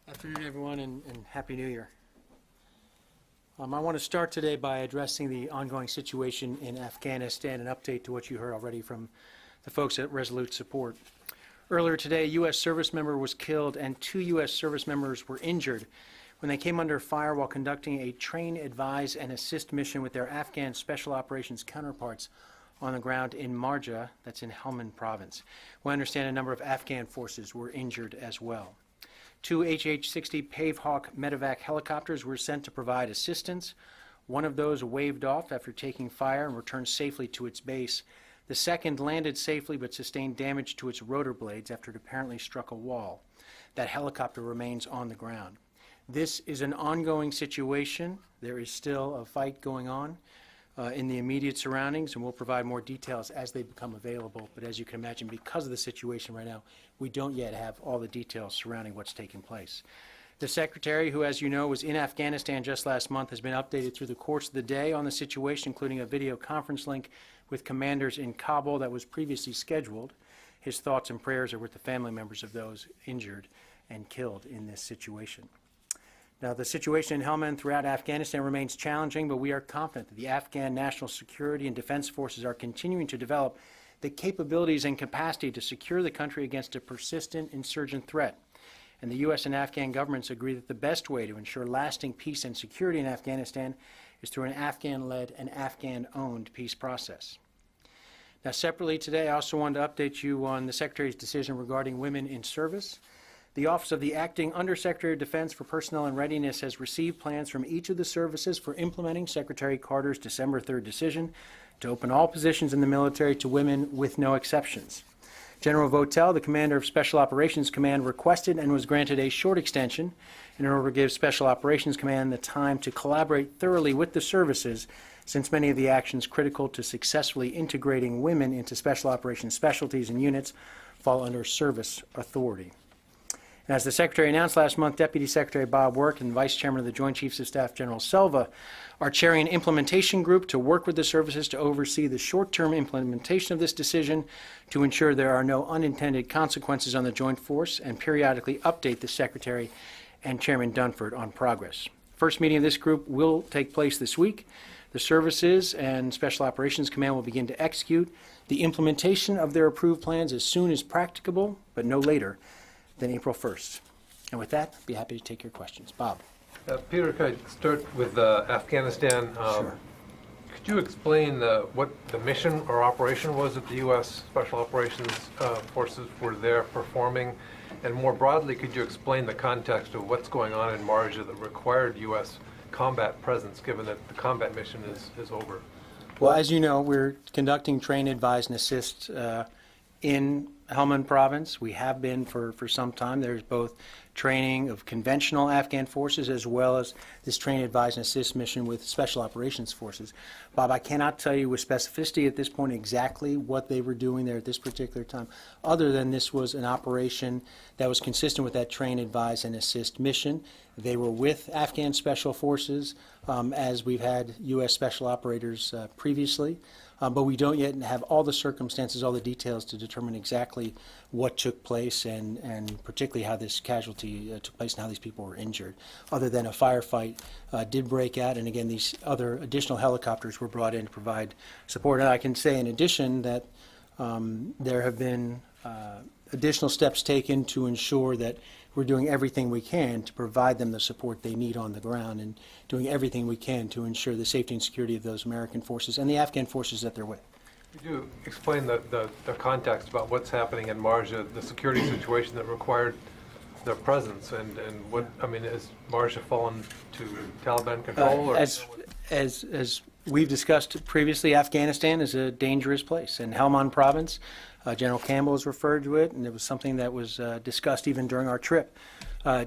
Afternoon, everyone, and Happy New Year. I want to start today by addressing the ongoing situation in Afghanistan, an update to what you heard already from the folks at Resolute Support. Earlier today, a U.S. service member was killed and 2 U.S. service members were injured when they came under fire while conducting a train, advise, and assist mission with their Afghan Special Operations counterparts on the ground in Marja, that's in Helmand Province. We understand a number of Afghan forces were injured as well. 2 HH-60 Pavehawk medevac helicopters were sent to provide assistance. One of those waved off after taking fire and returned safely to its base. The second landed safely but sustained damage to its rotor blades after it apparently struck a wall. That helicopter remains on the ground. This is an ongoing situation. There is still a fight going on in the immediate surroundings, and we'll provide more details as they become available. But as you can imagine, because of the situation right now, we don't yet have all the details surrounding what's taking place. The Secretary, who, as you know, was in Afghanistan just last month, has been updated through the course of the day on the situation, including a video conference link with commanders in Kabul that was previously scheduled. His thoughts and prayers are with the family members of those injured and killed in this situation. Now, the situation in Helmand throughout Afghanistan remains challenging, but we are confident that the Afghan national security and defense forces are continuing to develop the capabilities and capacity to secure the country against a persistent insurgent threat. And the U.S. and Afghan governments agree that the best way to ensure lasting peace and security in Afghanistan is through an Afghan-led and Afghan-owned peace process. Now, separately today, I also wanted to update you on the Secretary's decision regarding women in service. The Office of the Acting Undersecretary of Defense for Personnel and Readiness has received plans from each of the services for implementing Secretary Carter's December 3rd decision to open all positions in the military to women with no exceptions. General Votel, the commander of Special Operations Command, requested and was granted a short extension in order to give Special Operations Command the time to collaborate thoroughly with the services, since many of the actions critical to successfully integrating women into Special Operations specialties and units fall under service authority. And as the Secretary announced last month, Deputy Secretary Bob Work and Vice Chairman of the Joint Chiefs of Staff General Selva are chairing an implementation group to work with the services to oversee the short-term implementation of this decision to ensure there are no unintended consequences on the joint force and periodically update the Secretary and Chairman Dunford on progress. First meeting of this group will take place this week. The services and Special Operations Command will begin to execute the implementation of their approved plans as soon as practicable, but no later than April 1st. And with that, I'd be happy to take your questions. Bob. Peter, could I start with Afghanistan? Sure. Could you explain what the mission or operation was that the U.S. Special Operations Forces were there performing? And more broadly, could you explain the context of what's going on in Marja that required U.S. combat presence, given that the combat mission is over? Well, as you know, we're conducting train, advise, and assist in Helmand Province. We have been for some time. There's both training of conventional Afghan forces as well as this train, advise, and assist mission with Special Operations Forces. Bob, I cannot tell you with specificity at this point exactly what they were doing there at this particular time, other than this was an operation that was consistent with that train, advise, and assist mission. They were with Afghan Special Forces as we've had U.S. Special Operators previously. But we don't yet have all the circumstances, all the details to determine exactly what took place and particularly how this casualty took place and how these people were injured, other than a firefight did break out, and again, these other additional helicopters were brought in to provide support. And I can say in addition that there have been additional steps taken to ensure that we're doing everything we can to provide them the support they need on the ground and doing everything we can to ensure the safety and security of those American forces and the Afghan forces that they're with. Could you explain the context about what's happening in Marja, the security situation that required their presence, and what, I mean, has Marja fallen to Taliban control? Or as we've discussed previously, Afghanistan is a dangerous place, and Helmand Province, General Campbell has referred to it, and it was something that was discussed even during our trip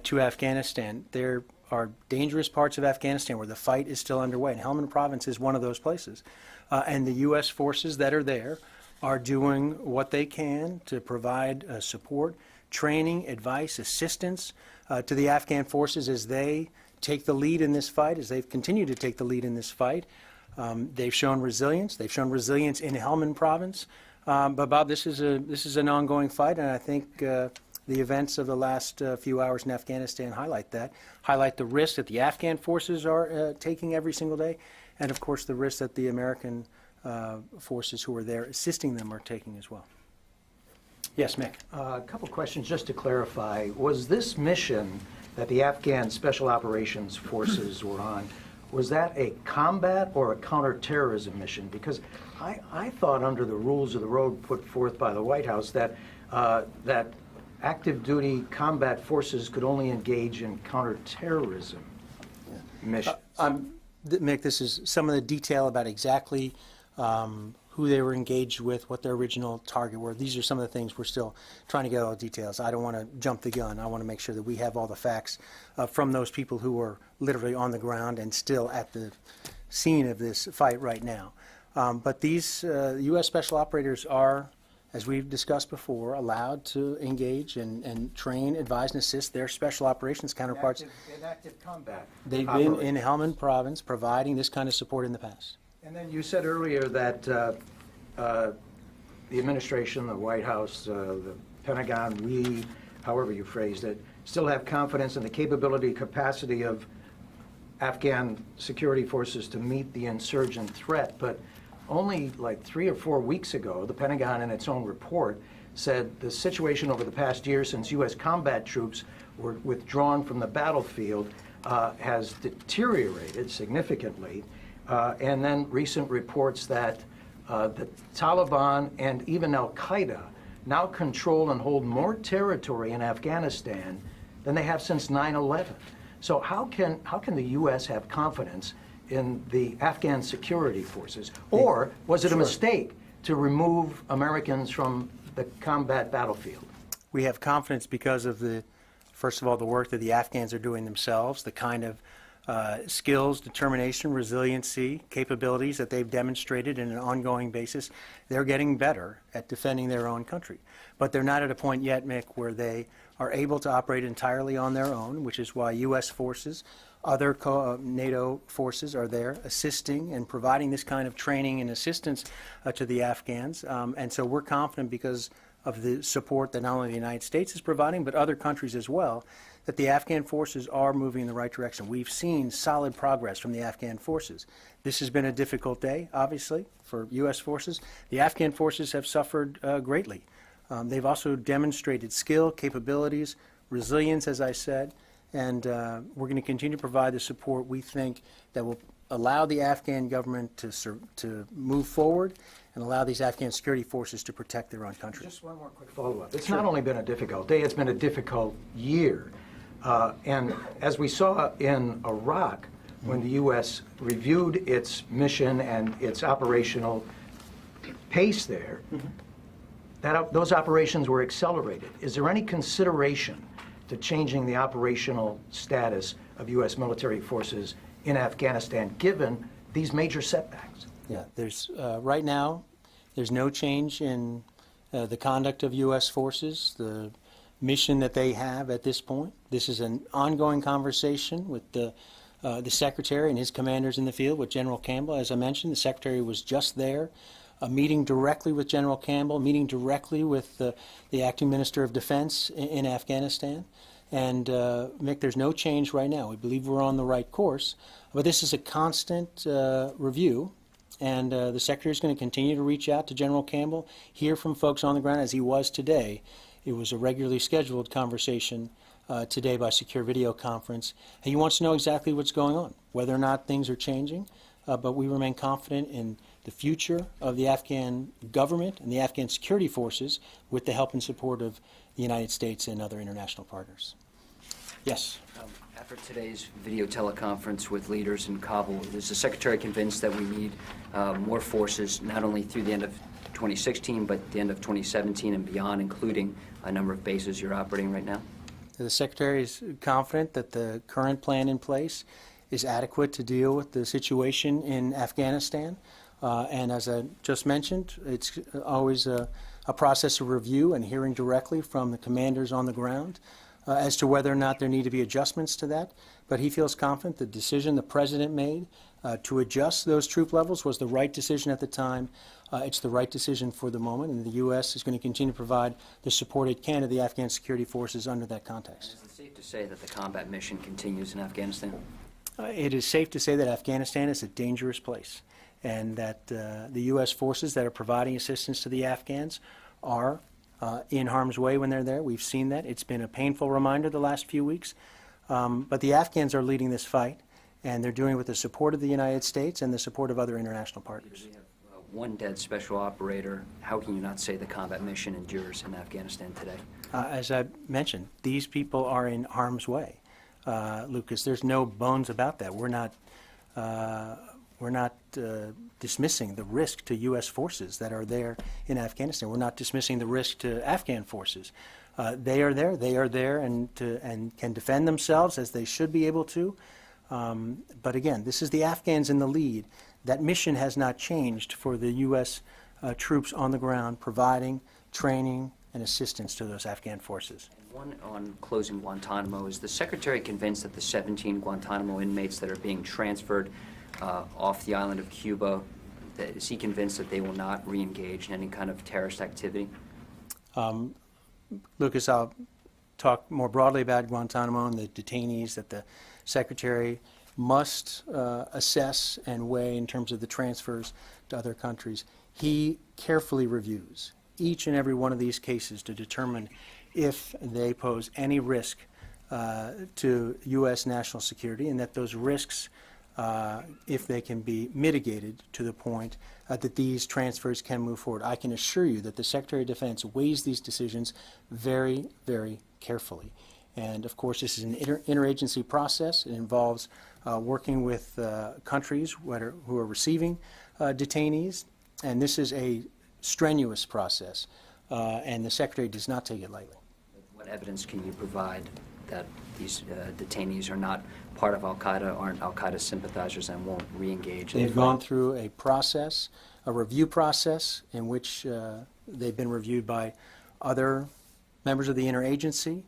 to Afghanistan. There are dangerous parts of Afghanistan where the fight is still underway, and Helmand Province is one of those places. And the U.S. forces that are there are doing what they can to provide support, training, advice, assistance to the Afghan forces as they take the lead in this fight, as they've continued to take the lead in this fight. They've shown resilience. They've shown resilience in Helmand Province. But Bob, this is an ongoing fight, and I think The events of the last few hours in Afghanistan highlight that, highlight the risk that the Afghan forces are taking every single day, and of course the risk that the American forces who are there assisting them are taking as well. Yes, Mick. A couple questions just to clarify. Was this mission that the Afghan Special Operations Forces were on, was that a combat or a counterterrorism mission? Because I thought under the rules of the road put forth by the White House that that active duty combat forces could only engage in counterterrorism missions. Mick, this is some of the detail about exactly who they were engaged with, what their original target were. These are some of the things we're still trying to get all the details. I don't want to jump the gun. I want to make sure that we have all the facts from those people who are literally on the ground and still at the scene of this fight right now. But these U.S. Special Operators are, as we've discussed before, allowed to engage and train, advise, and assist their special operations counterparts. In active combat. They've been in Helmand Province providing this kind of support in the past. And then you said earlier that the administration, the White House, the Pentagon, we, however you phrased it, still have confidence in the capability, capacity of Afghan security forces to meet the insurgent threat. But only like 3 or 4 weeks ago, the Pentagon in its own report said the situation over the past year since U.S. combat troops were withdrawn from the battlefield has deteriorated significantly. And then recent reports that the Taliban and even Al-Qaeda now control and hold more territory in Afghanistan than they have since 9/11. So how can the U.S. have confidence in the Afghan security forces? Or was it a mistake to remove Americans from the combat battlefield? We have confidence because of first of all, the work that the Afghans are doing themselves, the kind of skills, determination, resiliency, capabilities that they've demonstrated in an ongoing basis. They're getting better at defending their own country. But they're not at a point yet, Mick, where they are able to operate entirely on their own, which is why U.S. forces, other NATO forces are there assisting and providing this kind of training and assistance to the Afghans. And so we're confident because of the support that not only the United States is providing, but other countries as well, that the Afghan forces are moving in the right direction. We've seen solid progress from the Afghan forces. This has been a difficult day, obviously, for U.S. forces. The Afghan forces have suffered greatly. They've also demonstrated skill, capabilities, resilience, as I said, and we're going to continue to provide the support we think that will allow the Afghan government to move forward and allow these Afghan security forces to protect their own country. Just one more quick follow-up. It's not only been a difficult day, it's been a difficult year. And as we saw in Iraq, when the U.S. reviewed its mission and its operational pace there, those operations were accelerated. Is there any consideration to changing the operational status of U.S. military forces in Afghanistan, given these major setbacks? Yeah, right now, there's no change in the conduct of U.S. forces, the mission that they have at this point. This is an ongoing conversation with the Secretary and his commanders in the field, with General Campbell. As I mentioned, the Secretary was just there, meeting directly with General Campbell, meeting directly with the Acting Minister of Defense in Afghanistan. And, Mick, there's no change right now. We believe we're on the right course. But this is a constant review. And the Secretary is going to continue to reach out to General Campbell, hear from folks on the ground, as he was today. It was a regularly scheduled conversation today by secure video conference. He wants to know exactly what's going on, whether or not things are changing. But we remain confident in the future of the Afghan government and the Afghan security forces with the help and support of the United States and other international partners. Yes? After today's video teleconference with leaders in Kabul, is the Secretary convinced that we need more forces, not only through the end of 2016, but the end of 2017 and beyond, including a number of bases you're operating right now? The Secretary is confident that the current plan in place is adequate to deal with the situation in Afghanistan. And as I just mentioned, it's always a process of review and hearing directly from the commanders on the ground as to whether or not there need to be adjustments to that. But he feels confident the decision the President made to adjust those troop levels was the right decision at the time. It's the right decision for the moment, and the U.S. is going to continue to provide the support it can to the Afghan security forces under that context. Is it safe to say that the combat mission continues in Afghanistan? It is safe to say that Afghanistan is a dangerous place, and that the U.S. forces that are providing assistance to the Afghans are in harm's way when they're there. We've seen that. It's been a painful reminder the last few weeks. But the Afghans are leading this fight, and they're doing it with the support of the United States and the support of other international partners. We have one dead special operator. How can you not say the combat mission endures in Afghanistan today? As I mentioned, these people are in harm's way. Lucas, there's no bones about that. We're not dismissing the risk to U.S. forces that are there in Afghanistan. We're not dismissing the risk to Afghan forces. They are there and can defend themselves as they should be able to. But again, this is the Afghans in the lead. That mission has not changed for the U.S. Troops on the ground providing training and assistance to those Afghan forces. One on closing Guantanamo. Is the Secretary convinced that the 17 Guantanamo inmates that are being transferred off the island of Cuba, is he convinced that they will not re-engage in any kind of terrorist activity? Lucas, I'll talk more broadly about Guantanamo and the detainees that the Secretary must assess and weigh in terms of the transfers to other countries. He carefully reviews each and every one of these cases to determine if they pose any risk to U.S. national security, and that those risks, if they can be mitigated to the point that these transfers can move forward. I can assure you that the Secretary of Defense weighs these decisions very, very carefully. And of course, this is an interagency process. It involves working with countries who are receiving detainees, and this is a strenuous process, and the Secretary does not take it lightly. What evidence can you provide that these detainees are not part of al-Qaeda, aren't al-Qaeda sympathizers, and won't re-engage? They've gone through a process, a review process, in which they've been reviewed by other members of the interagency,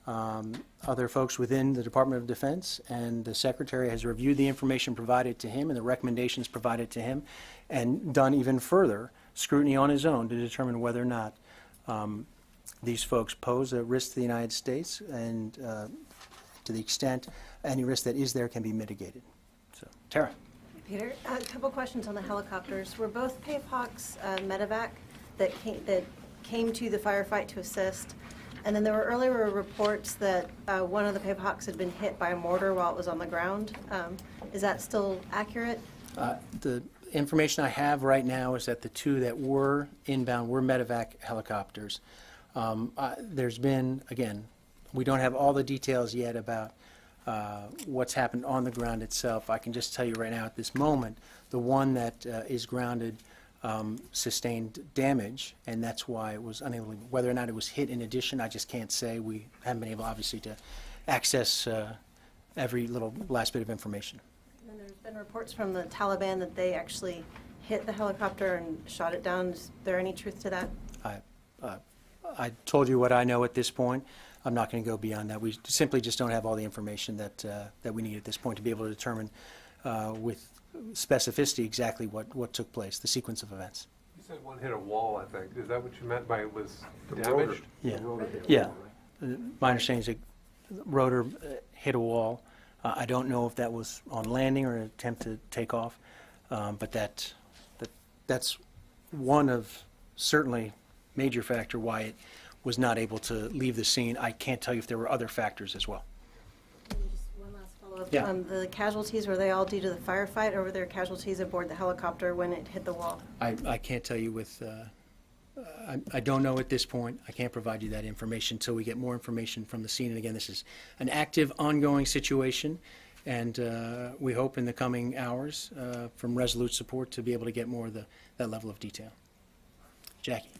other folks within the Department of Defense, and the Secretary has reviewed the information provided to him and the recommendations provided to him, and done even further scrutiny on his own to determine whether or not these folks pose a risk to the United States, and to the extent any risk that is there can be mitigated. So, Tara. Peter, a couple questions on the helicopters. Were both Payhawks medevac that came to the firefight to assist? And then there were earlier reports that one of the Payhawks had been hit by a mortar while it was on the ground. Is that still accurate? The information I have right now is that the two that were inbound were medevac helicopters. There's been, again, we don't have all the details yet about what's happened on the ground itself. I can just tell you right now at this moment, the one that is grounded sustained damage, and that's why it was unable, whether or not it was hit in addition, I just can't say. We haven't been able, obviously, to access every little last bit of information. And there's been reports from the Taliban that they actually hit the helicopter and shot it down. Is there any truth to that? I told you what I know at this point. I'm not going to go beyond that. We simply just don't have all the information that we need at this point to be able to determine with specificity exactly what took place, the sequence of events. You said one hit a wall, I think. Is that what you meant by it was damaged? Yeah. Yeah. My understanding is that the rotor hit a wall. I don't know if that was on landing or an attempt to take off, but that's one of certainly major factor why it was not able to leave the scene. I can't tell you if there were other factors as well. And just one last follow-up. Yeah. The casualties, were they all due to the firefight, or were there casualties aboard the helicopter when it hit the wall? I can't tell you with, I don't know at this point. I can't provide you that information until we get more information from the scene. And again, this is an active, ongoing situation, and we hope in the coming hours from Resolute Support to be able to get more of that level of detail. Jackie.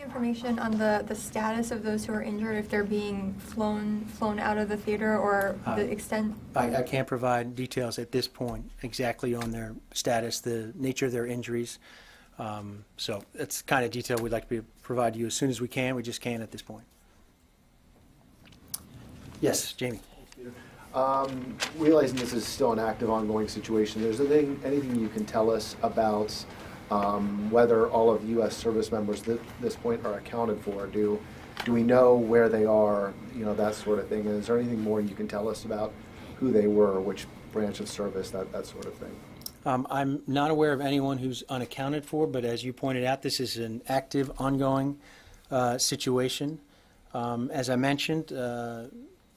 Information on the status of those who are injured, if they're being flown out of the theater, or the extent? I can't provide details at this point exactly on their status, the nature of their injuries. So that's the kind of detail we'd like to provide you as soon as we can. We just can't at this point. Yes, Jamie. Realizing this is still an active, ongoing situation, is there anything you can tell us about whether all of the U.S. service members at this point are accounted for. Do we know where they are, that sort of thing? And is there anything more you can tell us about who they were, which branch of service, that sort of thing? I'm not aware of anyone who's unaccounted for, but as you pointed out, this is an active, ongoing situation. As I mentioned,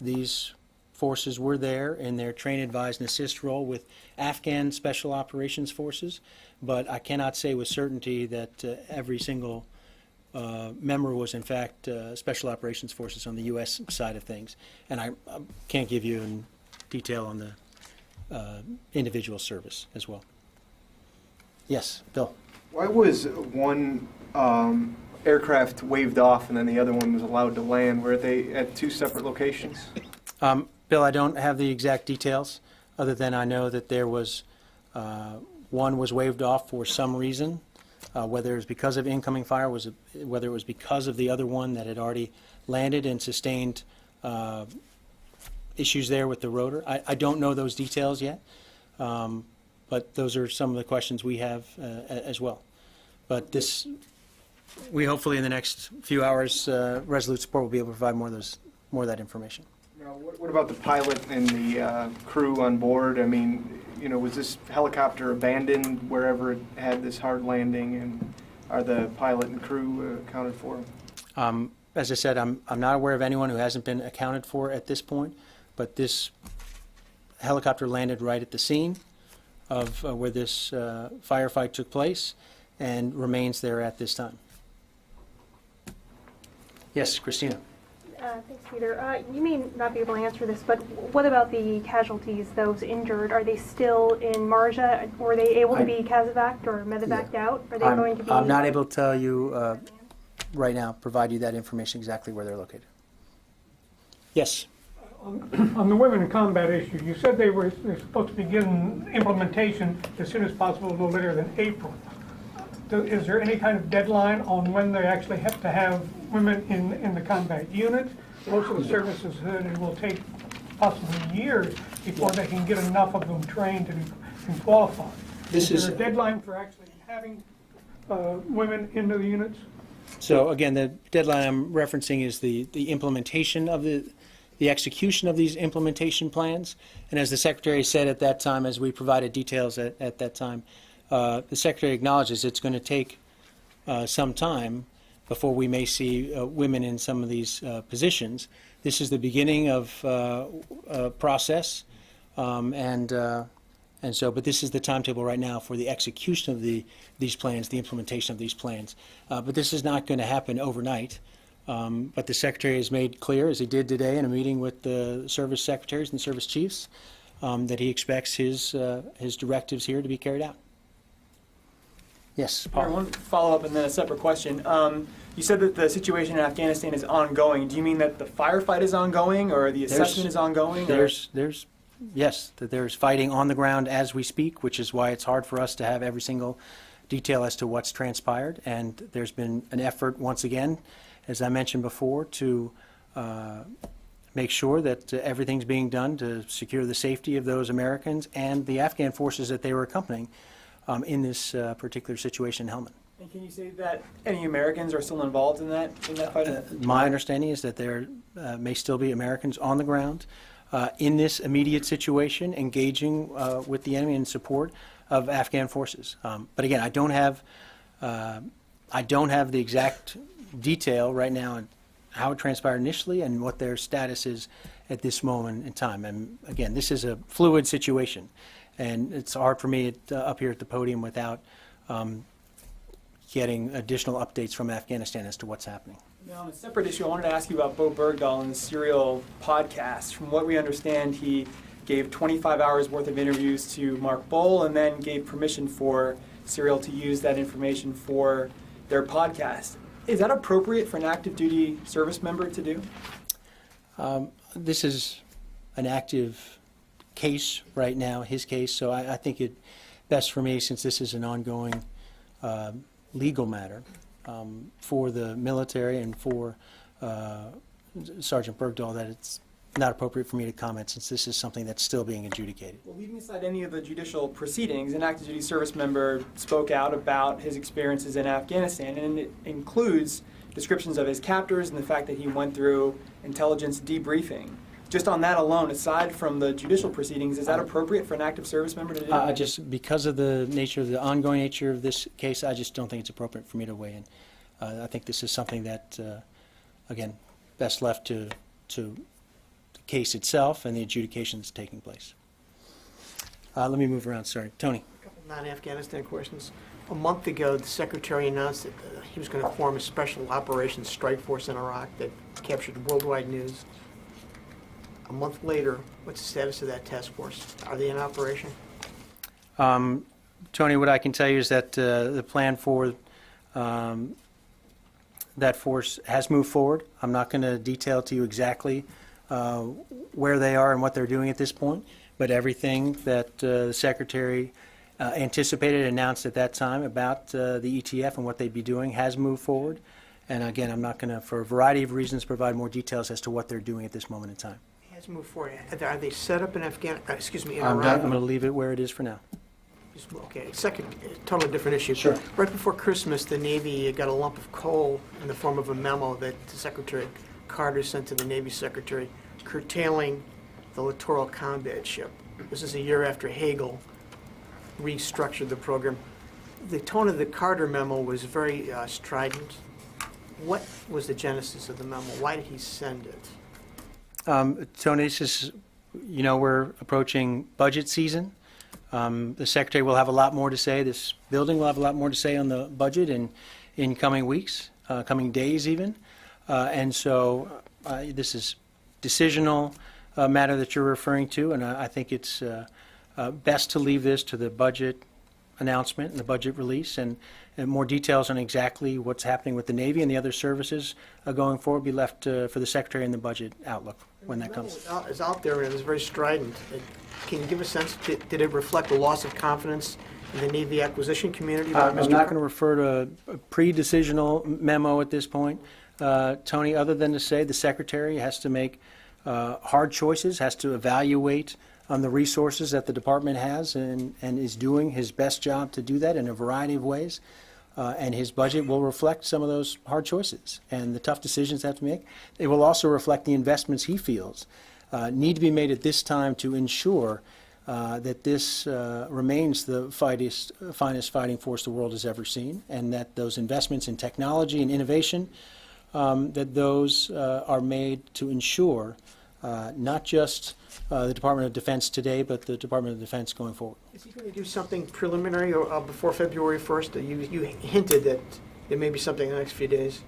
these forces were there in their train, advise, and assist role with Afghan Special Operations Forces, but I cannot say with certainty that every single member was in fact Special Operations Forces on the U.S. side of things, and I can't give you in detail on the individual service as well. Yes, Bill. Why was one aircraft waved off and then the other one was allowed to land? Were they at two separate locations? Bill, I don't have the exact details, other than I know that there was one was waved off for some reason, whether it was because of incoming fire, whether it was because of the other one that had already landed and sustained issues there with the rotor. I don't know those details yet, but those are some of the questions we have as well. But we hopefully in the next few hours, Resolute Support will be able to provide more of that information. Now, what about the pilot and the crew on board? I mean, was this helicopter abandoned wherever it had this hard landing, and are the pilot and crew accounted for? As I said, I'm not aware of anyone who hasn't been accounted for at this point, but this helicopter landed right at the scene of where this firefight took place and remains there at this time. Yes, Christina. Thanks, Peter. You may not be able to answer this, but what about the casualties, those injured? Are they still in Marja? Were they able to be casevaced or medevaced out? Are they going to be? I'm not able to tell you right now, provide you that information exactly where they're located. Yes. On the women in combat issue, you said they're supposed to begin implementation as soon as possible, no later than April. Is there any kind of deadline on when they actually have to have women in the combat unit? Most of the services said it will take possibly years before they can get enough of them trained and qualified. Is there a deadline for actually having women into the units? So again, the deadline I'm referencing is the implementation of the execution of these implementation plans. And as the Secretary said at that time, as we provided details at that time, the Secretary acknowledges it's going to take some time before we may see women in some of these positions. This is the beginning of a process, and so, but this is the timetable right now for the execution of these plans, the implementation of these plans. But this is not going to happen overnight. But the Secretary has made clear, as he did today in a meeting with the service secretaries and service chiefs, that he expects his directives here to be carried out. Yes, Paul. One follow-up and then a separate question. You said that the situation in Afghanistan is ongoing. Do you mean that the firefight is ongoing, or the assessment is ongoing? Yes, that there's fighting on the ground as we speak, which is why it's hard for us to have every single detail as to what's transpired. And there's been an effort, once again, as I mentioned before, to make sure that everything's being done to secure the safety of those Americans and the Afghan forces that they were accompanying in this particular situation in Helmand. And can you say that any Americans are still involved in that fight? My understanding is that there may still be Americans on the ground in this immediate situation, engaging with the enemy in support of Afghan forces. But again, I don't have the exact detail right now on how it transpired initially and what their status is at this moment in time. And again, this is a fluid situation, and it's hard for me up here at the podium without getting additional updates from Afghanistan as to what's happening. Now, on a separate issue, I wanted to ask you about Bo Bergdahl and the Serial podcast. From what we understand, he gave 25 hours worth of interviews to Mark Bowl and then gave permission for Serial to use that information for their podcast. Is that appropriate for an active duty service member to do? This is an active case right now, his case, so I think it best for me, since this is an ongoing legal matter for the military and for Sergeant Bergdahl, that it's not appropriate for me to comment since this is something that's still being adjudicated. Well, leaving aside any of the judicial proceedings, an active duty service member spoke out about his experiences in Afghanistan, and it includes descriptions of his captors and the fact that he went through intelligence debriefing. Just on that alone, aside from the judicial proceedings, is that appropriate for an active service member to do? Just because of the ongoing nature of this case, I just don't think it's appropriate for me to weigh in. I think this is something that, again, best left to the case itself and the adjudication that's taking place. Let me move around. Sorry, Tony. A couple non-Afghanistan questions. A month ago, the Secretary announced that he was going to form a special operations strike force in Iraq that captured worldwide news. A month later, what's the status of that task force? Are they in operation? Tony, what I can tell you is that the plan for that force has moved forward. I'm not going to detail to you exactly where they are and what they're doing at this point, but everything that the Secretary anticipated and announced at that time about the ETF and what they'd be doing has moved forward. And again, I'm not going to, for a variety of reasons, provide more details as to what they're doing at this moment in time. Has moved forward. Are they set up in in I'm Iraq? going to leave it where it is for now. Okay, second, totally different issue. Sure. Right before Christmas, the Navy got a lump of coal in the form of a memo that Secretary Carter sent to the Navy Secretary curtailing the littoral combat ship. This is a year after Hagel restructured the program. The tone of the Carter memo was very strident. What was the genesis of the memo? Why did he send it? Tony, this is, we're approaching budget season. The Secretary will have a lot more to say. This building will have a lot more to say on the budget in coming weeks, coming days even. And so this is decisional matter that you're referring to, and I think it's best to leave this to the budget announcement and the budget release, and more details on exactly what's happening with the Navy and the other services going forward be left for the Secretary in the budget outlook when that comes. It's out there and it was very strident. Can you give a sense, did it reflect a loss of confidence in the Navy acquisition community? I'm not going to refer to a pre-decisional memo at this point, Tony, other than to say the Secretary has to make hard choices, has to evaluate the resources that the department has, and is doing his best job to do that in a variety of ways. And his budget will reflect some of those hard choices and the tough decisions they have to make. It will also reflect the investments he feels need to be made at this time to ensure that this remains the finest fighting force the world has ever seen, and that those investments in technology and innovation, that those are made to ensure not just the Department of Defense today, but the Department of Defense going forward. Is he going to do something preliminary or before February 1st? You hinted that there may be something in the next few days.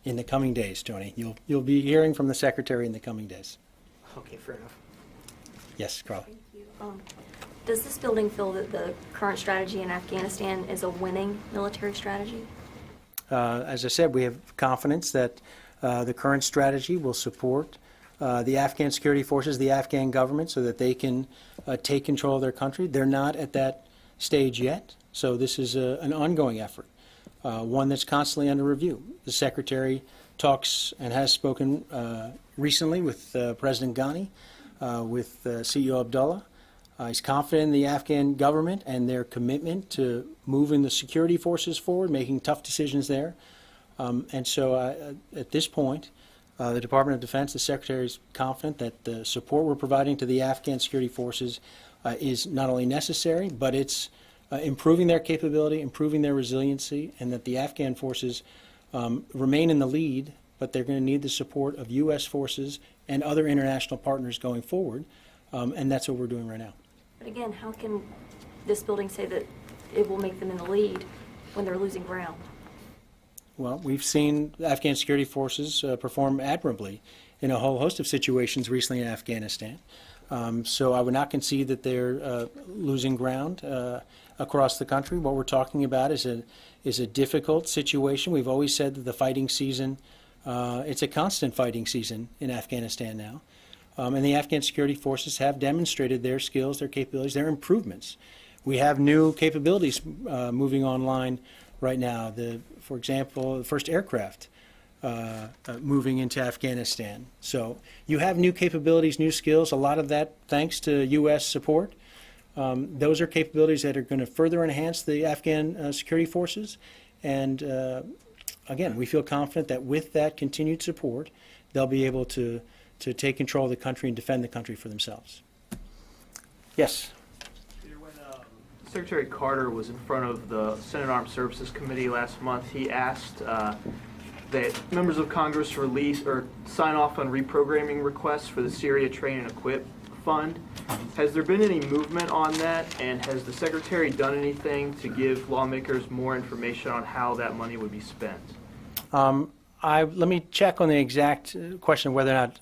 In the coming days, Tony. You'll be hearing from the Secretary in the coming days. Okay, fair enough. Yes, Carla. Thank you. Does this building feel that the current strategy in Afghanistan is a winning military strategy? As I said, we have confidence that the current strategy will support the Afghan security forces, the Afghan government, so that they can take control of their country. They're not at that stage yet, so this is an ongoing effort, one that's constantly under review. The Secretary talks and has spoken recently with President Ghani, with CEO Abdullah. He's confident in the Afghan government and their commitment to moving the security forces forward, making tough decisions there. And so at this point, the Department of Defense, the Secretary is confident that the support we're providing to the Afghan security forces is not only necessary, but it's improving their capability, improving their resiliency, and that the Afghan forces remain in the lead, but they're going to need the support of U.S. forces and other international partners going forward, and that's what we're doing right now. But again, how can this building say that it will make them in the lead when they're losing ground? Well, we've seen Afghan security forces perform admirably in a whole host of situations recently in Afghanistan. So I would not concede that they're losing ground across the country. What we're talking about is a difficult situation. We've always said that the fighting season, it's a constant fighting season in Afghanistan now. And the Afghan security forces have demonstrated their skills, their capabilities, their improvements. We have new capabilities moving online right now. For example, the first aircraft moving into Afghanistan. So you have new capabilities, new skills, a lot of that thanks to U.S. support. Those are capabilities that are going to further enhance the Afghan security forces. And again, we feel confident that with that continued support, they'll be able to take control of the country and defend the country for themselves. Yes? When Secretary Carter was in front of the Senate Armed Services Committee last month, he asked that members of Congress release or sign off on reprogramming requests for the Syria Train and Equip Fund. Has there been any movement on that, and has the Secretary done anything to give lawmakers more information on how that money would be spent? Let me check on the exact question whether or not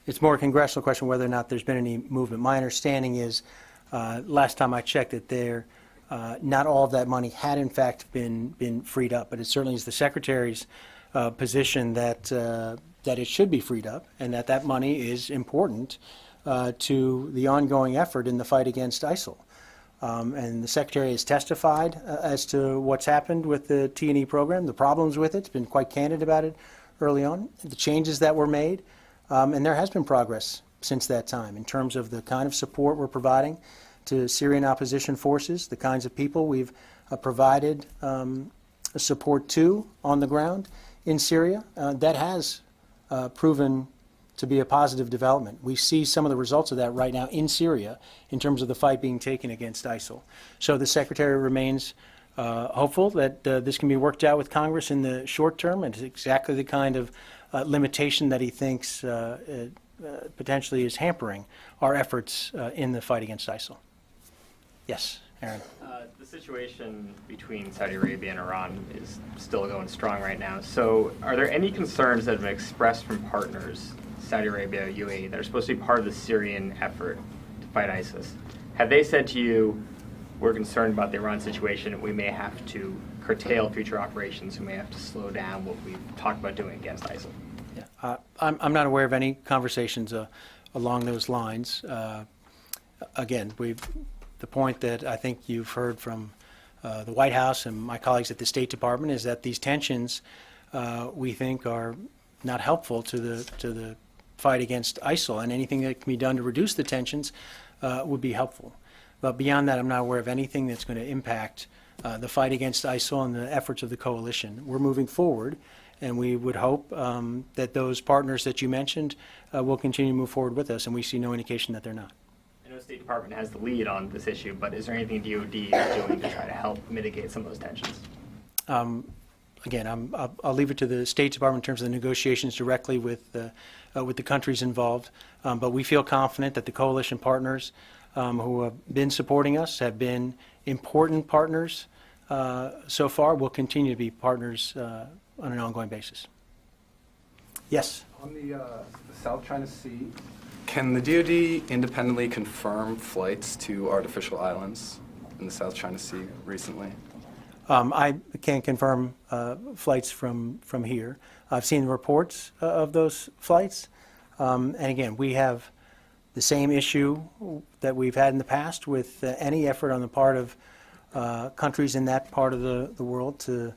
it's more a congressional question whether or not there's been any movement. My understanding is, last time I checked it, not all of that money had in fact been freed up, but it certainly is the Secretary's position that it should be freed up, and that money is important to the ongoing effort in the fight against ISIL. And the Secretary has testified as to what's happened with the T&E program, the problems with it. It's been quite candid about it early on, the changes that were made, and there has been progress since that time in terms of the kind of support we're providing to Syrian opposition forces, the kinds of people we've provided support to on the ground in Syria. That has proven to be a positive development. We see some of the results of that right now in Syria in terms of the fight being taken against ISIL. So the Secretary remains hopeful that this can be worked out with Congress in the short term, and it's exactly the kind of limitation that he thinks potentially is hampering our efforts in the fight against ISIL. Yes, Aaron. The situation between Saudi Arabia and Iran is still going strong right now. So are there any concerns that have been expressed from partners, Saudi Arabia, UAE, that are supposed to be part of the Syrian effort to fight ISIS? Have they said to you, we're concerned about the Iran situation and we may have to curtail future operations, we may have to slow down what we've talked about doing against ISIL? Yeah, I'm not aware of any conversations along those lines. Again, the point that I think you've heard from the White House and my colleagues at the State Department is that these tensions we think are not helpful to the fight against ISIL, and anything that can be done to reduce the tensions would be helpful. But beyond that, I'm not aware of anything that's going to impact the fight against ISIL and the efforts of the coalition. We're moving forward, and we would hope that those partners that you mentioned will continue to move forward with us, and we see no indication that they're not. I know the State Department has the lead on this issue, but is there anything DOD is doing to try to help mitigate some of those tensions? Again, I'll leave it to the State Department in terms of the negotiations directly with the countries involved, but we feel confident that the coalition partners who have been supporting us have been important partners so far, will continue to be partners on an ongoing basis. Yes? On the South China Sea, can the DoD independently confirm flights to artificial islands in the South China Sea recently? I can't confirm flights from here. I've seen reports of those flights. And again, we have the same issue that we've had in the past with any effort on the part of countries in that part of the world to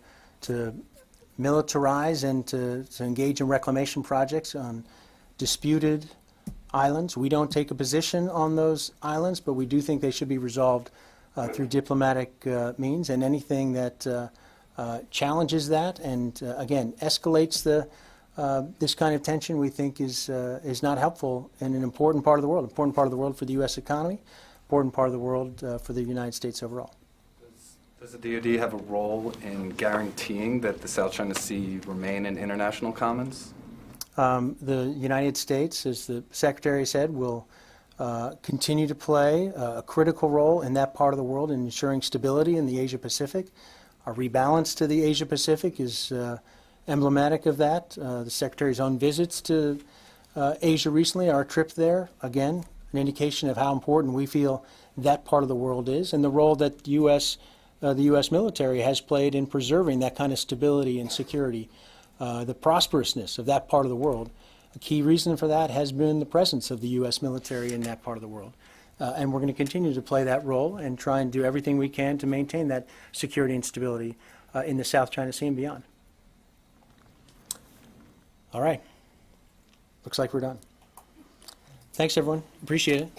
militarize and to engage in reclamation projects on disputed islands. We don't take a position on those islands, but we do think they should be resolved through diplomatic means, and anything that challenges that and again escalates this kind of tension, we think is not helpful in an important part of the world for the U.S. economy, important part of the world for the United States overall. Does the DoD have a role in guaranteeing that the South China Sea remain in international commons? The United States, as the Secretary said, will continue to play a critical role in that part of the world in ensuring stability in the Asia-Pacific. Our rebalance to the Asia-Pacific is emblematic of that. The Secretary's own visits to Asia recently, our trip there, again, an indication of how important we feel that part of the world is, and the role that the U.S. military has played in preserving that kind of stability and security, the prosperousness of that part of the world. A key reason for that has been the presence of the U.S. military in that part of the world. And we're going to continue to play that role and try and do everything we can to maintain that security and stability in the South China Sea and beyond. All right. Looks like we're done. Thanks, everyone. Appreciate it.